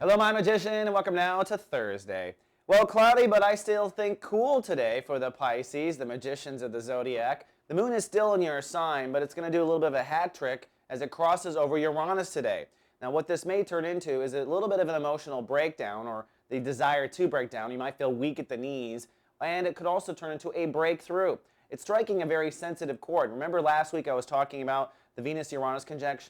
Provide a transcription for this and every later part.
Hello, my magician, and welcome now to Thursday. Well, cloudy, but I still think cool today for the Pisces, the magicians of the zodiac. The moon is still in your sign, but it's going to do a little bit of a hat trick as it crosses over Uranus today. Now, what this may turn into is a little bit of an emotional breakdown, or the desire to break down. You might feel weak at the knees, and it could also turn into a breakthrough. It's striking a very sensitive chord. Remember last week I was talking about the Venus-Uranus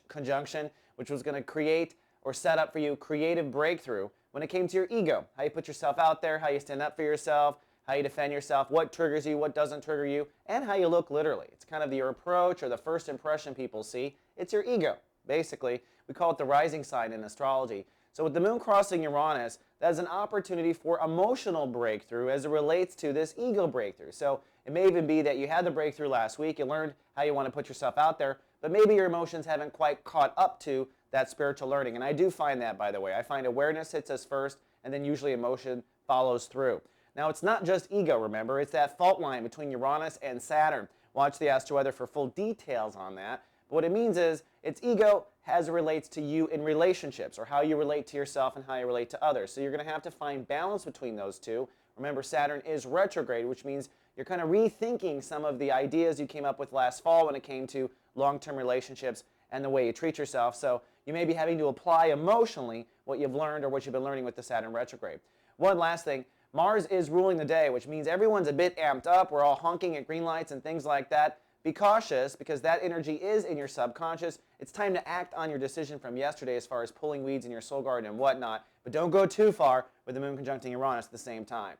conjunction, which was going to create or set up for you creative breakthrough when it came to your ego, how you put yourself out there, how you stand up for yourself, how you defend yourself, what triggers you, what doesn't trigger you, and how you look literally. It's kind of your approach or the first impression people see. It's your ego, basically. We call it the rising sign in astrology. So with the moon crossing Uranus, that is an opportunity for emotional breakthrough as it relates to this ego breakthrough. So it may even be that you had the breakthrough last week, you learned how you want to put yourself out there, but maybe your emotions haven't quite caught up to that spiritual learning. And I do find that, by the way. I find awareness hits us first, and then usually emotion follows through. Now, it's not just ego, remember. It's that fault line between Uranus and Saturn. Watch the AstroWeather for full details on that. But what it means is it's ego as it relates to you in relationships, or how you relate to yourself and how you relate to others. So you're going to have to find balance between those two. Remember, Saturn is retrograde, which means you're kind of rethinking some of the ideas you came up with last fall when it came to long-term relationships and the way you treat yourself. So you may be having to apply emotionally what you've learned or what you've been learning with the Saturn retrograde. One last thing, Mars is ruling the day, which means everyone's a bit amped up. We're all honking at green lights and things like that. Be cautious because that energy is in your subconscious. It's time to act on your decision from yesterday as far as pulling weeds in your soul garden and whatnot. But don't go too far with the moon conjuncting Uranus at the same time.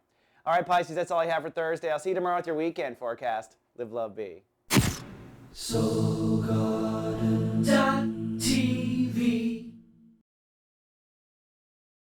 All right, Pisces, that's all I have for Thursday. I'll see you tomorrow with your weekend forecast. Live, love, be. So go.